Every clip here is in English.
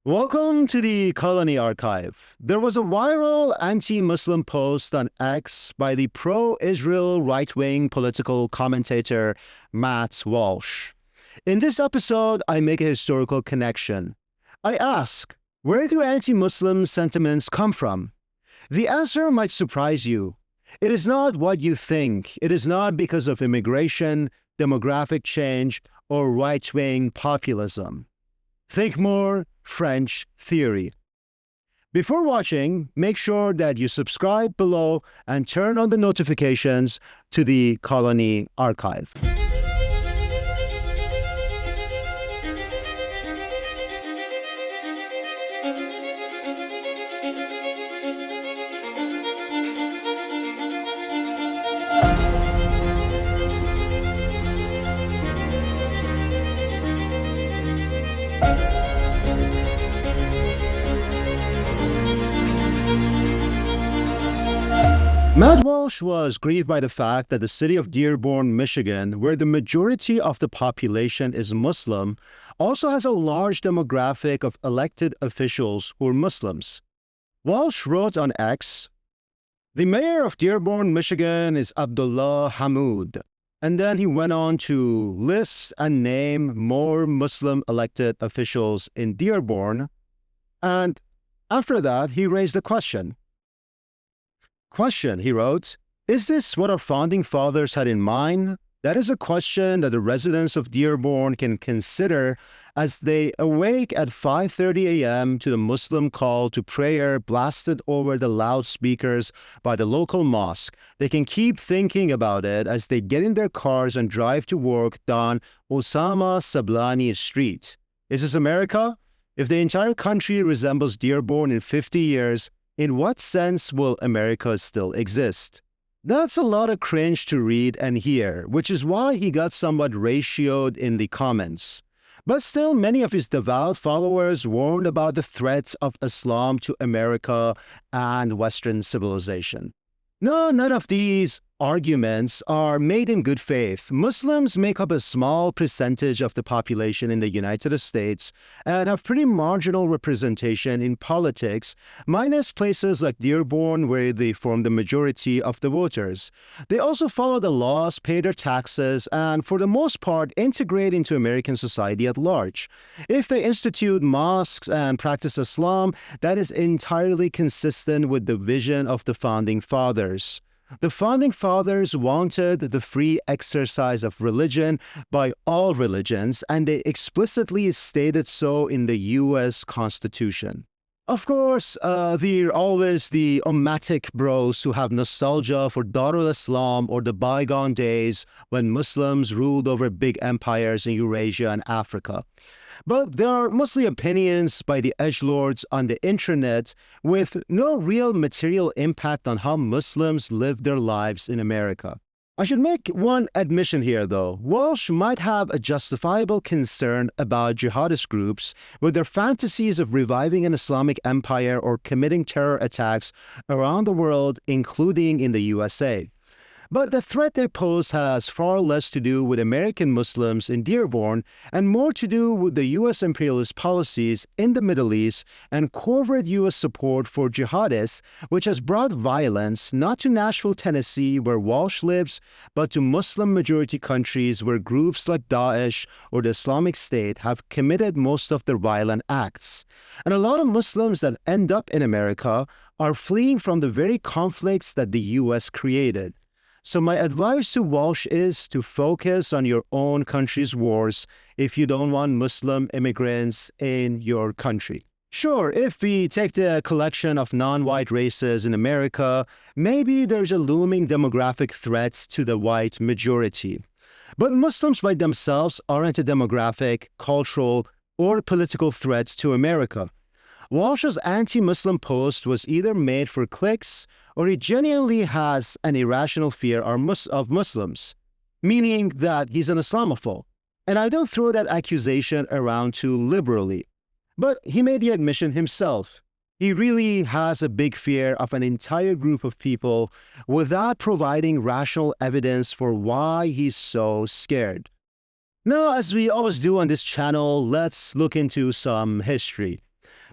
Welcome to the Colony Archive. There was a viral anti-Muslim post on X by the pro-Israel right-wing political commentator Matt Walsh. In this episode, I make a historical connection. I ask, where do anti-Muslim sentiments come from? The answer might surprise you. It is not what you think. It is not because of immigration, demographic change, or right-wing populism. Think more French theory. Before watching, make sure that you subscribe below and turn on the notifications to the Colony Archive. Matt Walsh was grieved by the fact that the city of Dearborn, Michigan, where the majority of the population is Muslim, also has a large demographic of elected officials who are Muslims. Walsh wrote on X, "The mayor of Dearborn, Michigan is Abdullah Hammoud." And then he went on to list and name more Muslim elected officials in Dearborn. And after that, he raised a question. He wrote, is this what our founding fathers had in mind? That is a question that the residents of Dearborn can consider as they awake at 5:30 a.m. to the Muslim call to prayer blasted over the loudspeakers by the local mosque. They can keep thinking about it as they get in their cars and drive to work down Osama Sablani Street. Is this America? If the entire country resembles Dearborn in 50 years, in what sense will America still exist? That's a lot of cringe to read and hear, which is why he got somewhat ratioed in the comments. But still, many of his devout followers warned about the threats of Islam to America and Western civilization. No, none of these arguments are made in good faith. Muslims make up a small percentage of the population in the United States and have pretty marginal representation in politics, minus places like Dearborn where they form the majority of the voters. They also follow the laws, pay their taxes, and for the most part integrate into American society at large. If they institute mosques and practice Islam, that is entirely consistent with the vision of the Founding Fathers. The Founding Fathers wanted the free exercise of religion by all religions, and they explicitly stated so in the U.S. Constitution. Of course, there are always the Ummatic bros who have nostalgia for Darul Islam or the bygone days when Muslims ruled over big empires in Eurasia and Africa. But there are mostly opinions by the edgelords on the internet with no real material impact on how Muslims live their lives in America. I should make one admission here, though. Walsh might have a justifiable concern about jihadist groups with their fantasies of reviving an Islamic empire or committing terror attacks around the world, including in the USA. But the threat they pose has far less to do with American Muslims in Dearborn and more to do with the U.S. imperialist policies in the Middle East and covert U.S. support for jihadists, which has brought violence not to Nashville, Tennessee, where Walsh lives, but to Muslim-majority countries where groups like Daesh or the Islamic State have committed most of their violent acts. And a lot of Muslims that end up in America are fleeing from the very conflicts that the U.S. created. So my advice to Walsh is to focus on your own country's wars if you don't want Muslim immigrants in your country. Sure, if we take the collection of non-white races in America, maybe there's a looming demographic threat to the white majority. But Muslims by themselves aren't a demographic, cultural, or political threat to America. Walsh's anti-Muslim post was either made for clicks or he genuinely has an irrational fear of Muslims, meaning that he's an Islamophobe. And I don't throw that accusation around too liberally. But he made the admission himself. He really has a big fear of an entire group of people without providing rational evidence for why he's so scared. Now, as we always do on this channel, let's look into some history.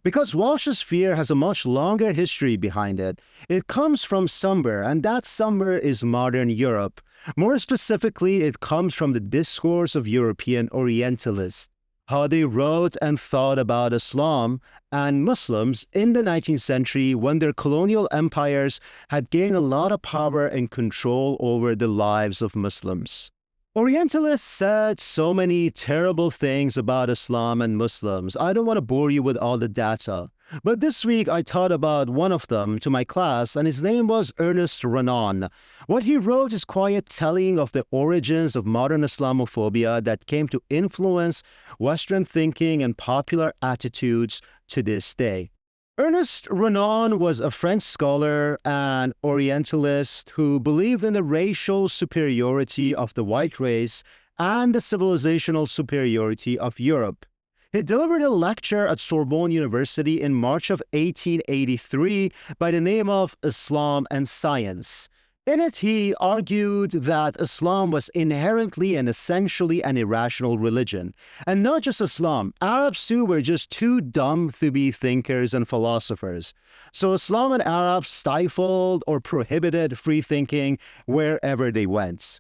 Because Walsh's fear has a much longer history behind it. It comes from somewhere, and that somewhere is modern Europe. More specifically, it comes from the discourse of European Orientalists, how they wrote and thought about Islam and Muslims in the 19th century when their colonial empires had gained a lot of power and control over the lives of Muslims. Orientalists said so many terrible things about Islam and Muslims. I don't want to bore you with all the data. But this week I taught about one of them to my class, and his name was Ernest Renan. What he wrote is quite telling of the origins of modern Islamophobia that came to influence Western thinking and popular attitudes to this day. Ernest Renan was a French scholar and Orientalist who believed in the racial superiority of the white race and the civilizational superiority of Europe. He delivered a lecture at Sorbonne University in March of 1883 by the name of Islam and Science. In it, he argued that Islam was inherently and essentially an irrational religion. And not just Islam, Arabs too were just too dumb to be thinkers and philosophers. So Islam and Arabs stifled or prohibited free thinking wherever they went.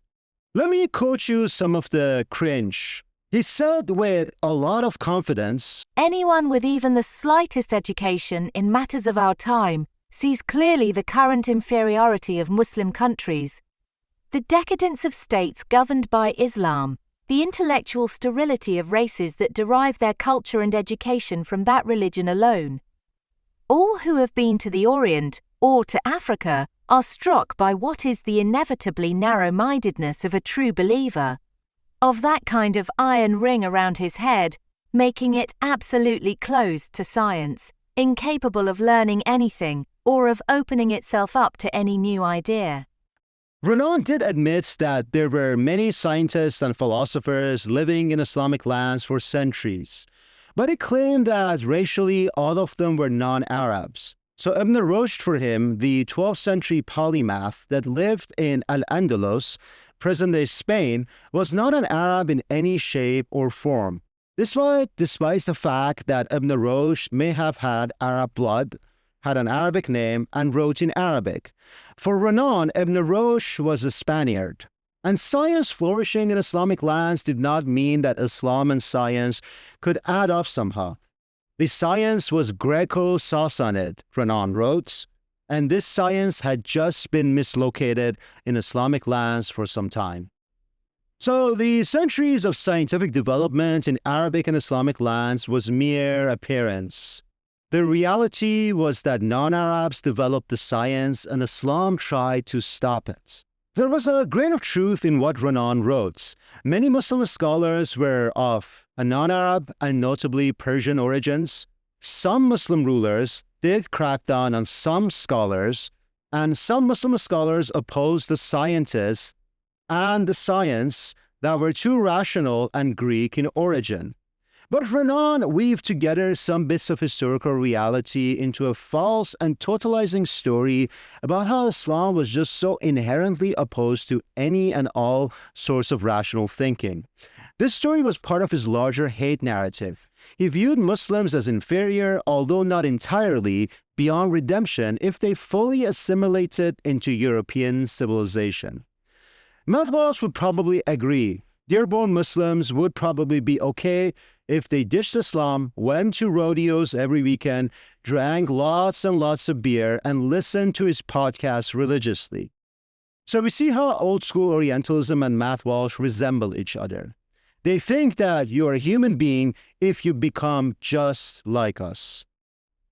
Let me quote you some of the cringe. He said with a lot of confidence, "Anyone with even the slightest education in matters of our time sees clearly the current inferiority of Muslim countries, the decadence of states governed by Islam, the intellectual sterility of races that derive their culture and education from that religion alone. All who have been to the Orient or to Africa are struck by what is the inevitably narrow-mindedness of a true believer, of that kind of iron ring around his head, making it absolutely closed to science, incapable of learning anything, or of opening itself up to any new idea." Renan did admit that there were many scientists and philosophers living in Islamic lands for centuries, but he claimed that racially all of them were non-Arabs. So Ibn Rushd, for him, the 12th century polymath that lived in Al-Andalus, present-day Spain, was not an Arab in any shape or form. Despite the fact that Ibn Rushd may have had Arab blood, had an Arabic name, and wrote in Arabic. For Renan, Ibn Rushd was a Spaniard. And science flourishing in Islamic lands did not mean that Islam and science could add up somehow. The science was Greco-Sassanid, Renan wrote, and this science had just been mislocated in Islamic lands for some time. So the centuries of scientific development in Arabic and Islamic lands was mere appearance. The reality was that non-Arabs developed the science and Islam tried to stop it. There was a grain of truth in what Renan wrote. Many Muslim scholars were of a non-Arab and notably Persian origins. Some Muslim rulers did crack down on some scholars, and some Muslim scholars opposed the scientists and the science that were too rational and Greek in origin. But Renan weaved together some bits of historical reality into a false and totalizing story about how Islam was just so inherently opposed to any and all sorts of rational thinking. This story was part of his larger hate narrative. He viewed Muslims as inferior, although not entirely, beyond redemption if they fully assimilated into European civilization. Matt Walsh would probably agree. Dearborn Muslims would probably be okay if they dished Islam, went to rodeos every weekend, drank lots and lots of beer, and listened to his podcast religiously. So we see how old school Orientalism and Matt Walsh resemble each other. They think that you are a human being if you become just like us.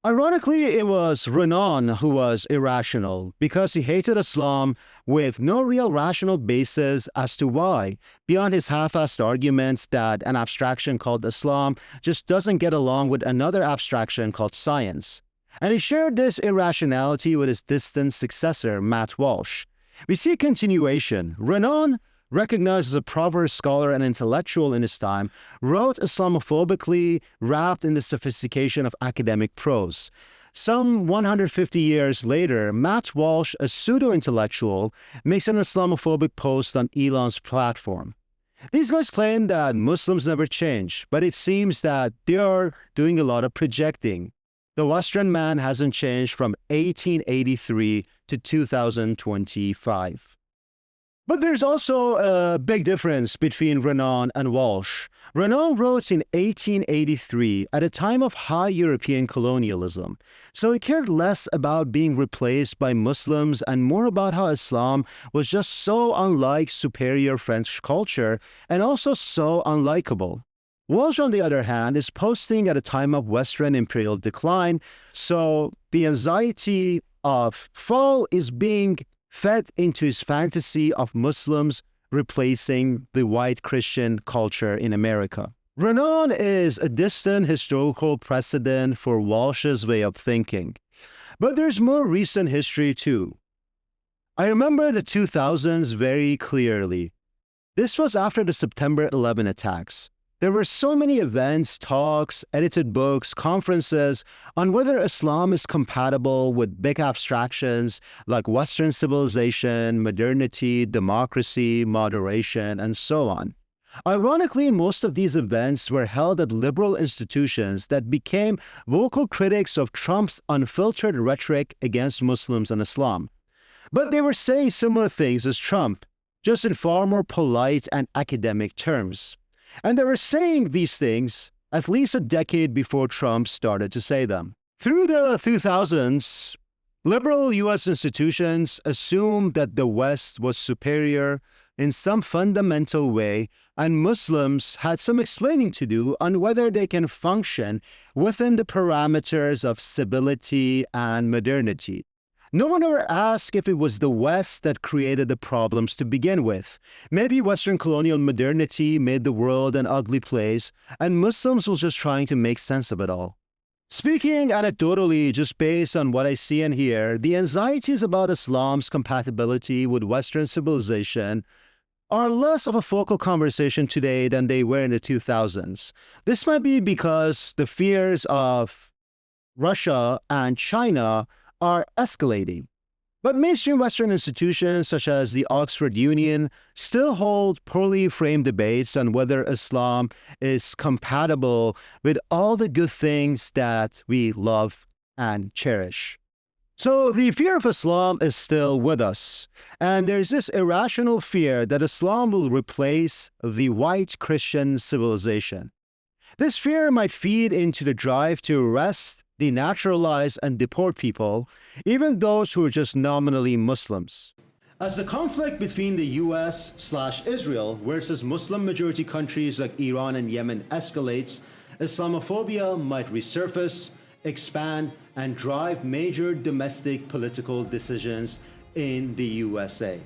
Ironically, it was Renan who was irrational because he hated Islam with no real rational basis as to why, beyond his half-assed arguments that an abstraction called Islam just doesn't get along with another abstraction called science. And he shared this irrationality with his distant successor, Matt Walsh. We see a continuation. Renan, recognized as a proper scholar and intellectual in his time, wrote Islamophobically, wrapped in the sophistication of academic prose. Some 150 years later, Matt Walsh, a pseudo-intellectual, makes an Islamophobic post on Elon's platform. These guys claim that Muslims never change, but it seems that they are doing a lot of projecting. The Western man hasn't changed from 1883 to 2025. But there's also a big difference between Renan and Walsh. Renan wrote in 1883 at a time of high European colonialism, so he cared less about being replaced by Muslims and more about how Islam was just so unlike superior French culture and also so unlikable. Walsh, on the other hand, is posting at a time of Western imperial decline, so the anxiety of fall is being fed into his fantasy of Muslims replacing the white Christian culture in America. Renan is a distant historical precedent for Walsh's way of thinking. But there's more recent history too. I remember the 2000s very clearly. This was after the September 11 attacks. There were so many events, talks, edited books, conferences on whether Islam is compatible with big abstractions like Western civilization, modernity, democracy, moderation, and so on. Ironically, most of these events were held at liberal institutions that became vocal critics of Trump's unfiltered rhetoric against Muslims and Islam. But they were saying similar things as Trump, just in far more polite and academic terms. And they were saying these things at least a decade before Trump started to say them. Through the 2000s, liberal U.S. institutions assumed that the West was superior in some fundamental way, and Muslims had some explaining to do on whether they can function within the parameters of civility and modernity. No one ever asked if it was the West that created the problems to begin with. Maybe Western colonial modernity made the world an ugly place, and Muslims were just trying to make sense of it all. Speaking anecdotally, just based on what I see and hear, the anxieties about Islam's compatibility with Western civilization are less of a focal conversation today than they were in the 2000s. This might be because the fears of Russia and China are escalating. But mainstream Western institutions such as the Oxford Union still hold poorly framed debates on whether Islam is compatible with all the good things that we love and cherish. So the fear of Islam is still with us, and there's this irrational fear that Islam will replace the white Christian civilization. This fear might feed into the drive to arrest, denaturalize, and deport people, even those who are just nominally Muslims. As the conflict between the US/Israel versus Muslim-majority countries like Iran and Yemen escalates, Islamophobia might resurface, expand, and drive major domestic political decisions in the USA.